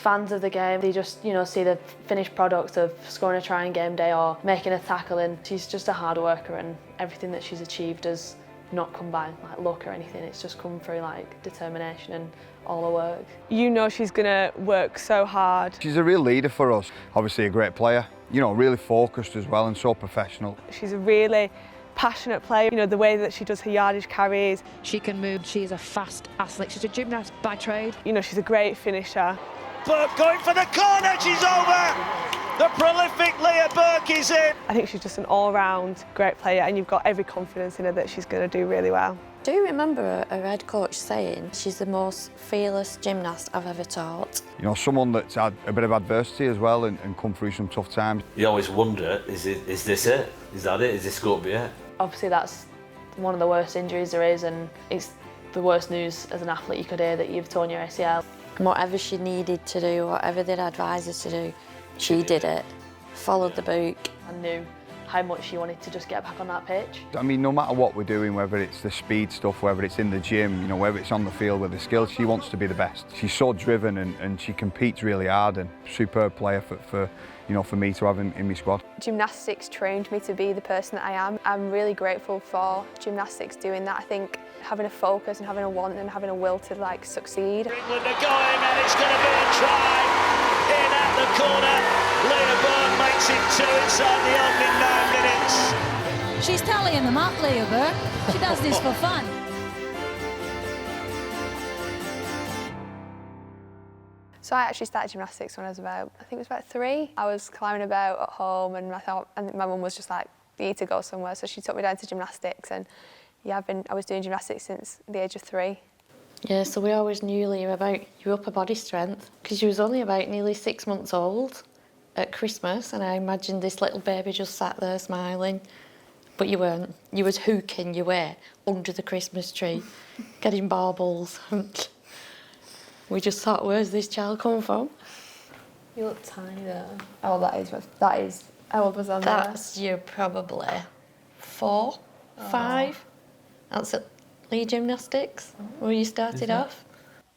fans of the game. They just, see the finished product of scoring a try on game day or making a tackle, and she's just a hard worker, and everything that she's achieved has not come by like luck or anything. It's just come through like determination and all her work. You know she's gonna work so hard. She's a real leader for us. Obviously a great player, really focused as well and so professional. She's a really passionate player, the way that she does her yardage carries. She can move, she is a fast athlete, she's a gymnast by trade. She's a great finisher. Burke going for the corner, she's over! The prolific Leah Burke is in! I think she's just an all-round great player, and you've got every confidence in her that she's going to do really well. Do you remember her head coach saying she's the most fearless gymnast I've ever taught? Someone that's had a bit of adversity as well and come through some tough times. You always wonder, is this it? Is that it? Is this going to be it? Obviously that's one of the worst injuries there is, and it's the worst news as an athlete you could hear, that you've torn your ACL. And whatever she needed to do, whatever they'd advise her to do, she did it, followed the book. I knew how much she wanted to just get back on that pitch. I mean, no matter what we're doing, whether it's the speed stuff, whether it's in the gym, whether it's on the field with the skills, she wants to be the best. She's so driven and she competes really hard, and superb player for me to have in my squad. Gymnastics trained me to be the person that I am. I'm really grateful for gymnastics doing that. I think having a focus and having a want and having a will to succeed. England are going, and it's going to be a try. In at the corner, Leah Burke makes it 2 inside the opening 9 minutes. She's tallying them up, Leah Burke. She does this for fun. So I actually started gymnastics when I was I think it was about 3. I was climbing about at home, and my mum was just like, you need to go somewhere. So she took me down to gymnastics, and yeah, I was doing gymnastics since the age of 3. Yeah, so we always knew, Leah, about your upper body strength, because she was only about nearly 6 months old at Christmas, and I imagined this little baby just sat there smiling. But you weren't. You was hooking your way under the Christmas tree, getting baubles. We just thought, where's this child come from? You look tiny though. Oh, that is. How old was I there? That's you probably 4, 5. That's at Leah Gymnastics, where you started off.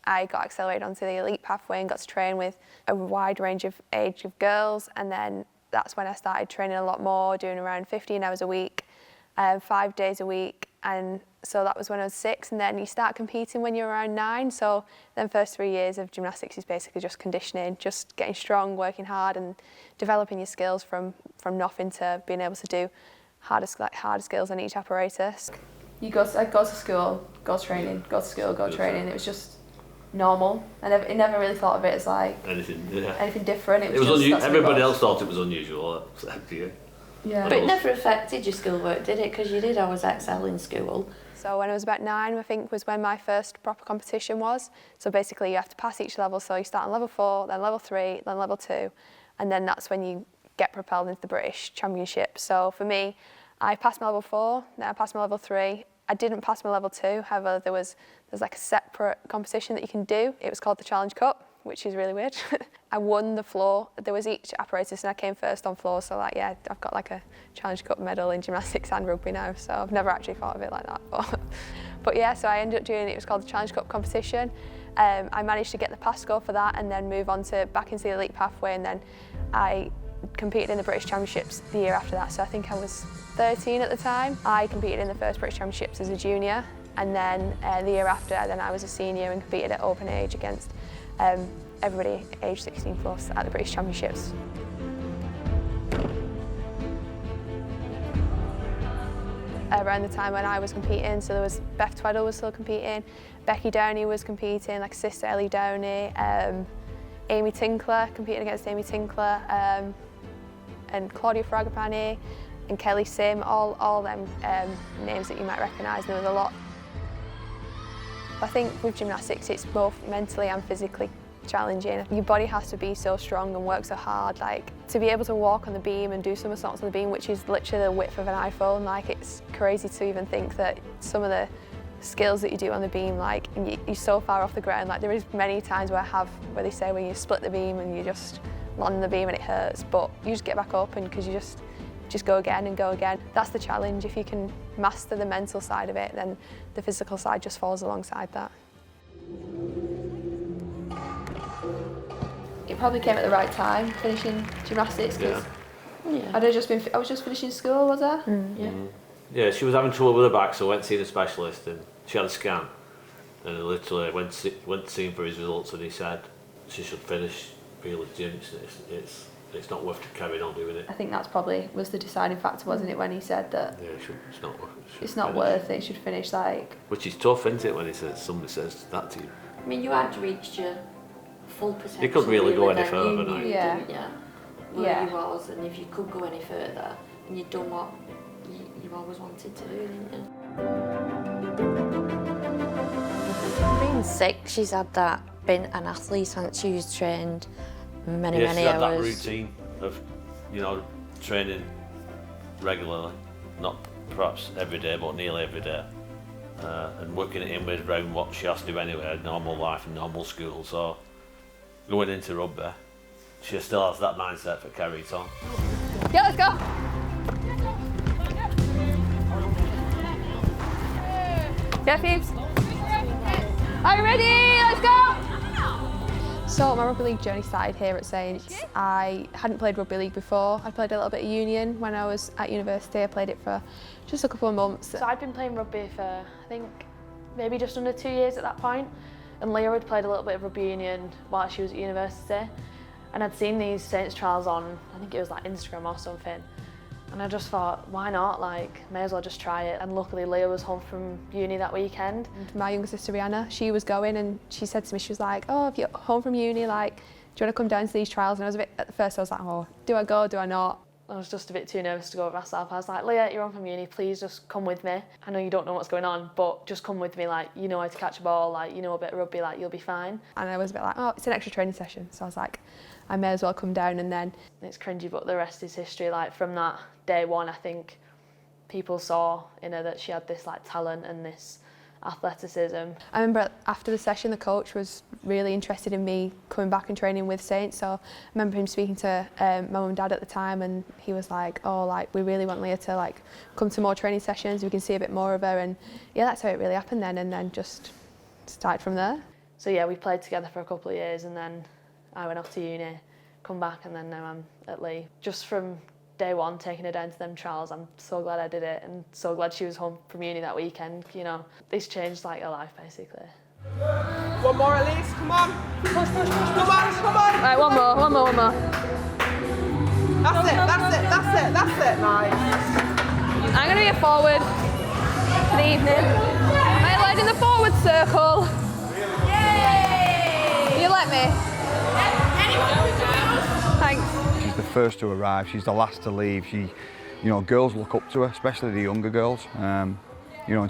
I got accelerated onto the elite pathway and got to train with a wide range of age of girls, and then that's when I started training a lot more, doing around 15 hours a week, 5 days a week, and so that was when I was 6, and then you start competing when you're around 9, so then first 3 years of gymnastics is basically just conditioning, just getting strong, working hard and developing your skills from nothing to being able to do harder skills on each apparatus. You go to school, go training, go to school, go training. It was just normal. I never really thought of it as like anything different. It was just, everybody else thought it was unusual. Yeah. But it never affected your schoolwork, did it? Because you did always excel in school. So when I was about 9, I think, was when my first proper competition was. So basically you have to pass each level. So you start on level 4, then level 3, then level 2. And then that's when you get propelled into the British Championship. So for me, I passed my level 4, then I passed my level 3. I didn't pass my level 2, however there's like a separate competition that you can do. It was called the Challenge Cup, which is really weird. I won the floor. There was each apparatus and I came first on floor, so I've got like a Challenge Cup medal in gymnastics and rugby now, so I've never actually thought of it like that. But yeah, so I ended up doing it. It was called the Challenge Cup competition. I managed to get the pass score for that and then move on back into the elite pathway, and then I competed in the British Championships the year after that, so I think I was 13 at the time. I competed in the first British Championships as a junior, and then the year after then I was a senior and competed at open age against everybody age 16 plus at the British Championships. Around the time when I was competing, so there was Beth Tweddle was still competing, Becky Downey was competing, like sister Ellie Downey, Amy Tinkler, competing against Amy Tinkler, and Claudia Fragapane and Kelly Sim, all them names that you might recognise, and there was a lot. I think with gymnastics it's both mentally and physically challenging. Your body has to be so strong and work so hard, like to be able to walk on the beam and do somersaults on the beam, which is literally the width of an iPhone. Like, it's crazy to even think that some of the skills that you do on the beam, like you're so far off the ground. Like, there is many times where they say when you split the beam and you just land on the beam and it hurts, but you just get back up and because you just go again and go again. That's the challenge. If you can master the mental side of it, then the physical side just falls alongside that. it probably came at the right time, finishing gymnastics, because Yeah. I was just finishing school, was I? Yeah. Yeah, she was having trouble with her back, so I went to see the specialist, and she had a scan. And I literally went to see him for his results, and he said she should finish field gym. It's not worth carrying on doing it. I think that's probably was the deciding factor, wasn't it, when he said that Yeah, it's not worth it. it's not worth it, you should finish like... Which is tough, isn't it, when somebody says that to you? I mean, you hadn't reached your full potential. You couldn't really go any then. further, You no. knew, Yeah. didn't you, where Yeah. you was, and if you could go any further, and you'd done what you always wanted to do, didn't you? Being sick, she's had that, been an athlete, and she's trained many She's had hours. that routine of, training regularly, not perhaps every day, but nearly every day. And working it in with around what she has to do anyway, normal life and normal school. So going into rugby, she still has that mindset for carry it on. Yeah, let's go! Yeah, Phoebes. Are you ready? Let's go! So my rugby league journey started here at Saints. I hadn't played rugby league before. I'd played a little bit of union when I was at university. I played it for just a couple of months. So I'd been playing rugby for, I think, maybe just under 2 years at that point. And Leah had played a little bit of rugby union while she was at university. And I'd seen these Saints trials on, I think it was like Instagram or something. And I just thought, why not? Like, may as well just try it. And luckily Leah was home from uni that weekend. And my younger sister Rihanna, she was going and she said to me, she was like, oh, if you're home from uni, like, do you want to come down to these trials? And I was a bit, at first I was like, oh, do I go, do I not? I was just a bit too nervous to go myself. I was like, Leah, you're home from uni, please just come with me. I know you don't know what's going on, but just come with me, like, you know how to catch a ball, like, you know a bit of rugby, like, you'll be fine. And I was a bit like, oh, it's an extra training session. So I was like, I may as well come down. And then It's cringy, but the rest is history. Like, from that day one, I think people saw in her that she had this like talent and this athleticism. I remember after the session, the coach was really interested in me coming back and training with Saints. So I remember him speaking to my mum and dad at the time, and he was like, oh, like, we really want Leah to like come to more training sessions. We can see a bit more of her. And yeah, that's how it really happened then. And then just started from there. So yeah, we played together for a couple of years, and then I went off to uni, come back, and then now I'm at Lee. Just from day one, taking her down to them trials, I'm so glad I did it, and so glad she was home from uni that weekend. You know, this changed like her life basically. One more, Elise, come on. Push. Come on. Right, one more. That's it, nice. I'm going to be a forward for the evening. I led in the forward circle. Yay! You let me? Thanks. She's the first to arrive, she's the last to leave. Girls look up to her, especially the younger girls. And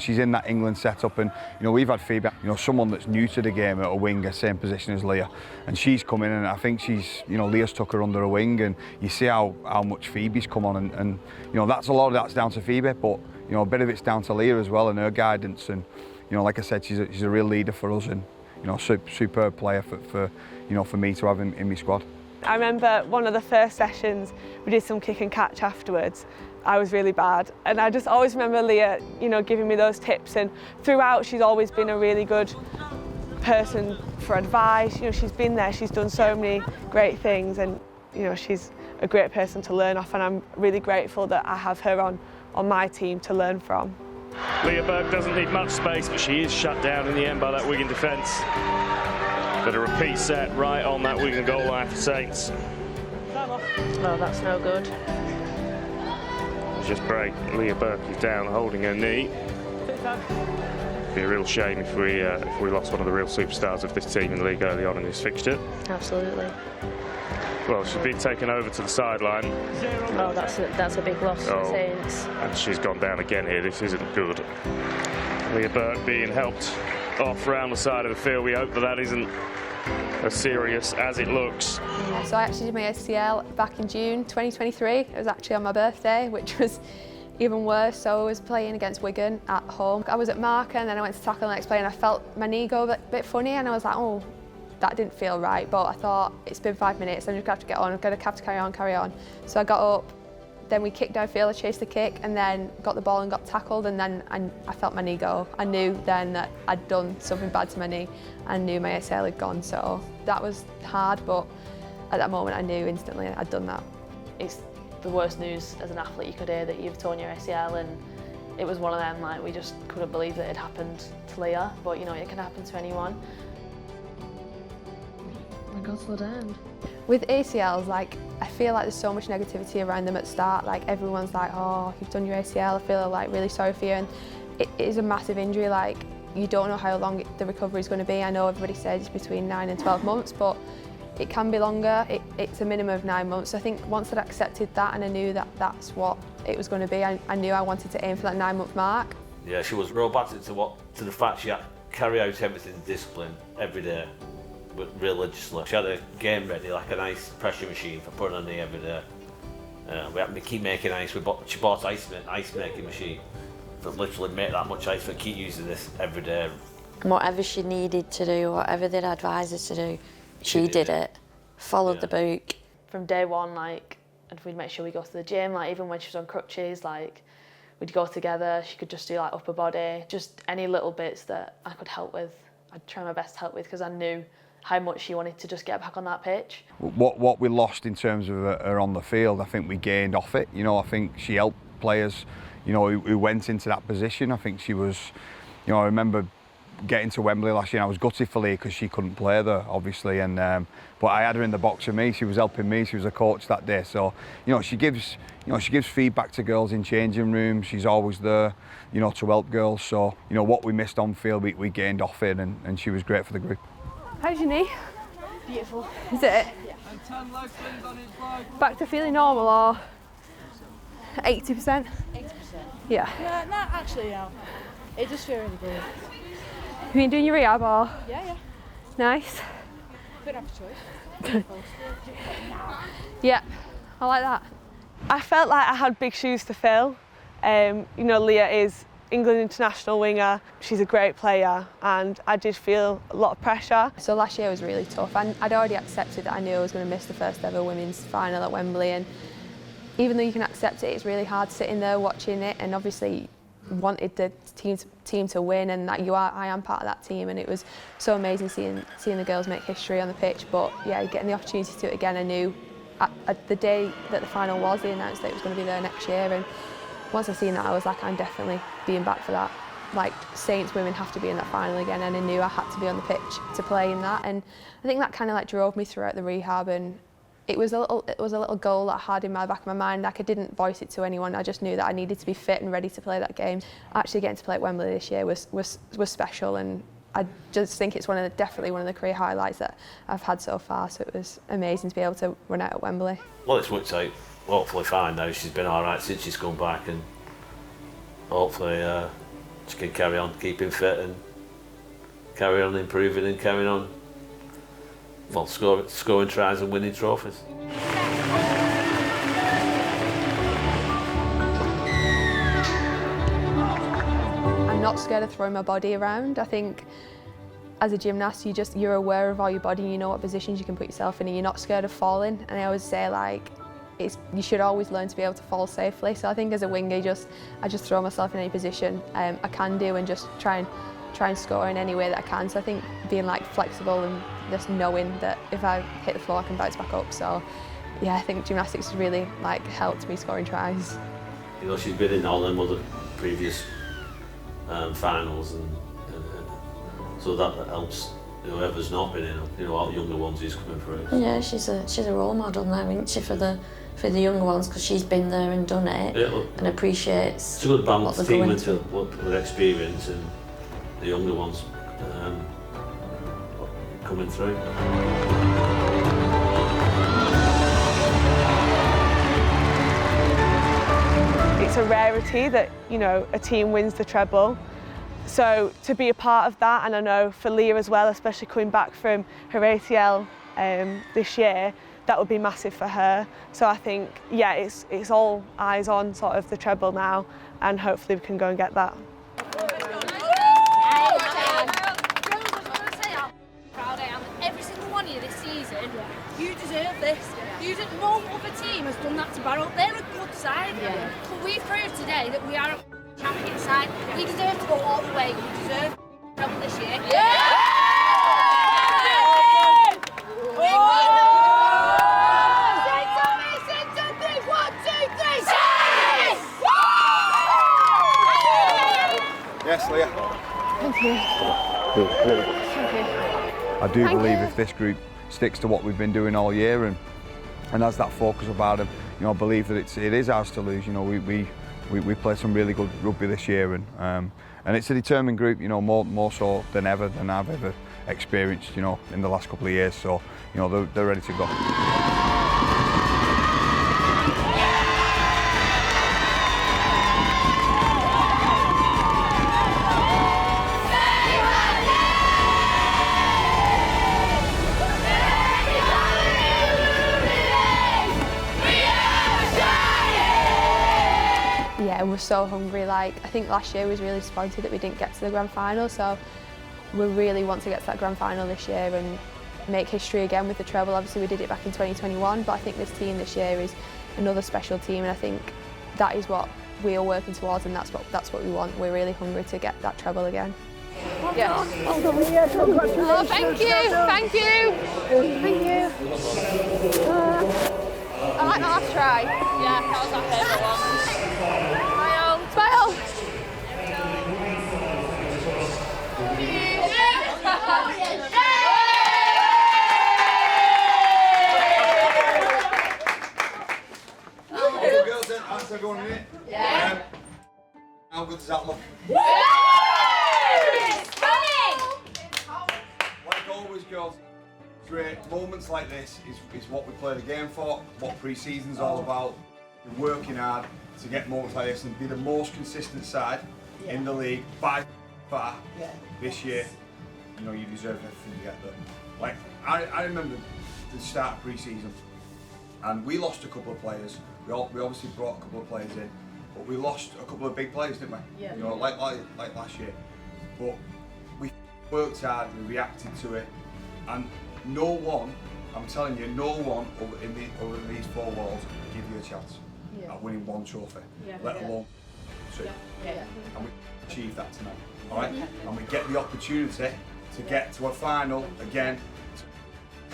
she's in that England setup, and we've had feedback. Someone that's new to the game at a winger, same position as Leah, and she's come in, and I think Leah's took her under her wing, and you see how much Phoebe's come on, and that's a lot of that's down to Phoebe, but a bit of it's down to Leah as well and her guidance, and like I said, she's a real leader for us, and superb player for me to have in my squad. I remember one of the first sessions, we did some kick and catch afterwards. I was really bad, and I just always remember Leah, giving me those tips, and throughout she's always been a really good person for advice. She's been there, she's done so many great things, and she's a great person to learn off, and I'm really grateful that I have her on my team to learn from. Leah Burke doesn't need much space, but she is shut down in the end by that Wigan defence. But a repeat set right on that Wigan goal line for Saints. Oh, that's no good. Just break. Leah Burke is down, holding her knee. Be a real shame if we lost one of the real superstars of this team in the league early on in this fixture. Absolutely. Well, she's been taken over to the sideline. Oh, that's a big loss for the Saints. And she's gone down again here. This isn't good. Leah Burke being helped off round the side of the field. We hope that isn't as serious as it looks. So I actually did my ACL back in June 2023. It was actually on my birthday, which was even worse. So I was playing against Wigan at home. I was at marker, and then I went to tackle the next play, and I felt my knee go a bit funny, and I was like, oh, that didn't feel right. But I thought, it's been 5 minutes, I'm just going to have to get on, I'm going to have to carry on. So I got up, then we kicked downfield, I chased the kick, and then got the ball and got tackled, and then I felt my knee go. I knew then that I'd done something bad to my knee. I knew my ACL had gone, so that was hard, but at that moment I knew instantly I'd done that. It's the worst news as an athlete you could hear, that you've torn your ACL, and it was one of them, like, we just couldn't believe that it happened to Leah, but you know, it can happen to anyone. Oh my God, slow down. With ACLs, like, I feel like there's so much negativity around them at the start. Like, everyone's like, oh, you've done your ACL, I feel like really sorry for you. And it is a massive injury. Like, you don't know how long the recovery is going to be. I know everybody says it's between 9 and 12 months, but it can be longer. It's a minimum of 9 months. So I think once I'd accepted that and I knew that that's what it was going to be, I knew I wanted to aim for that 9-month mark. Yeah, she was robotic to the fact she had to carry out everything in discipline every day, but religiously. She had a game ready, like an ice pressure machine for putting on the every day. We had to keep making ice. She bought an ice making machine that literally make that much ice, but keep using this every day. And whatever she needed to do, whatever they'd advise her to do, she did it. Followed the book. From day one, like, and we'd make sure we go to the gym, like, even when she was on crutches, like, we'd go together. She could just do, like, upper body, just any little bits that I could help with. I'd try my best to help with, because I knew how much she wanted to just get back on that pitch. What we lost in terms of her on the field, I think we gained off it. You know, I think she helped players, you know, who went into that position. I think she was, you know, I remember getting to Wembley last year and I was gutted for Leah because she couldn't play there, obviously, and but I had her in the box with me. She was helping me. She was a coach that day, so you know, she gives feedback to girls in changing rooms. She's always there, you know, to help girls. So you know, what we missed on field, we gained off it, and she was great for the group. How's your knee? Beautiful. Is it? Yeah. Back to feeling normal, or 80%? 80%. Yeah. Yeah, no, actually, no. It just feels really good. Have you been doing your rehab, or? Yeah. Nice. Could have a choice. Yeah, I like that. I felt like I had big shoes to fill. You know, Leah is England international winger. She's a great player, and I did feel a lot of pressure. So last year was really tough, and I'd already accepted that I knew I was going to miss the first ever women's final at Wembley, and even though you can accept it, it's really hard sitting there watching it, and obviously wanted the team to win, and that I am part of that team, and it was so amazing seeing the girls make history on the pitch. But yeah, getting the opportunity to do it again, I knew at the day that the final was, they announced that it was going to be there next year, and once I seen that, I was like, I'm definitely being back for that. Like, Saints women have to be in that final again, and I knew I had to be on the pitch to play in that, and I think that kind of like drove me throughout the rehab, and it was a little goal that I had in my back of my mind. Like, I didn't voice it to anyone. I just knew that I needed to be fit and ready to play that game. Actually getting to play at Wembley this year was special, and I just think it's definitely one of the career highlights that I've had so far. So it was amazing to be able to run out at Wembley. Well, it's worked out hopefully fine now. She's been all right since she's come back, and hopefully she can carry on keeping fit and carry on improving and carry on, well, scoring tries and winning trophies. I'm not scared of throwing my body around. I think as a gymnast, you're aware of all your body, and you know what positions you can put yourself in, and you're not scared of falling. And I always say, like, you should always learn to be able to fall safely. So I think as a winger, I just throw myself in any position I can do, and just try and score in any way that I can. So I think being like flexible and just knowing that if I hit the floor, I can bounce back up. So yeah, I think gymnastics has really like helped me scoring tries. You know, she's been in all them other previous finals, and so that helps whoever's not been in, you know, all the younger ones who's coming through. Yeah, she's a role model now, isn't she, for the younger ones, because she's been there and done it, and appreciates. It's a good balance team with experience, and the younger ones coming through. It's a rarity that, you know, a team wins the treble. So to be a part of that, and I know for Leah as well, especially coming back from her ACL this year, that would be massive for her. So I think, yeah, it's all eyes on sort of the treble now, and hopefully we can go and get that. Proud I am of every single one of you this season. You deserve this. No other team has done that to Barrow. They're a good side. But we proved today that we are a champion side. We deserve to go all the way. We deserve treble this year. I do believe if this group sticks to what we've been doing all year and has that focus about them, you know, I believe that it is ours to lose. You know, we played some really good rugby this year, and it's a determined group. You know, more so than ever than I've ever experienced. You know, in the last couple of years. So, you know, they're ready to go. Yeah, we're so hungry. Like, I think last year was really disappointed that we didn't get to the grand final, so we really want to get to that grand final this year and make history again with the treble. Obviously we did it back in 2021, but I think this team this year is another special team, and I think that is what we are working towards, and that's what we want. We're really hungry to get that treble again. Yeah. Well done, Leah. Congratulations. Oh, thank you, thank you. Thank you. I like my last try. Yeah, that was our favourite one. Smile. Smile. Girls, answer everyone in it. Yeah. How good does that look? Like always, girls, great moments like this is what we play the game for, what pre-season's all about. We're working hard to get moments like this and be the most consistent side in the league by far this year. You know, you deserve everything you get there. Like, I remember the start of pre-season and we lost a couple of players. We obviously brought a couple of players in, but we lost a couple of big players, didn't we? Yeah. You know, like last year. But we worked hard, we reacted to it, and no one, I'm telling you, no one over these four walls give you a chance at winning one trophy, let alone two. And we achieved that tonight, all right? And we get the opportunity to get to a final again, to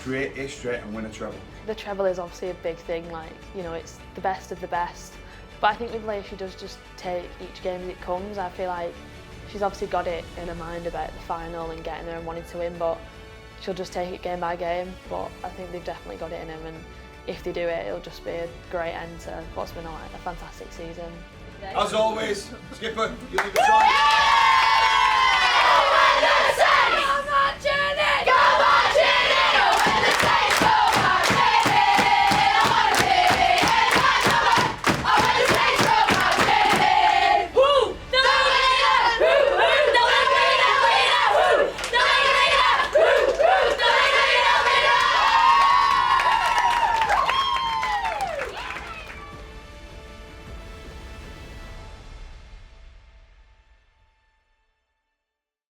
create history and win a treble. The treble is obviously a big thing, like, you know, it's the best of the best. But I think with Leah, she does just take each game as it comes. I feel like she's obviously got it in her mind about the final and getting there and wanting to win, but she'll just take it game by game. But I think they've definitely got it in them, and if they do it, it'll just be a great end to what's been a fantastic season. As always, Skipper, you lead us on.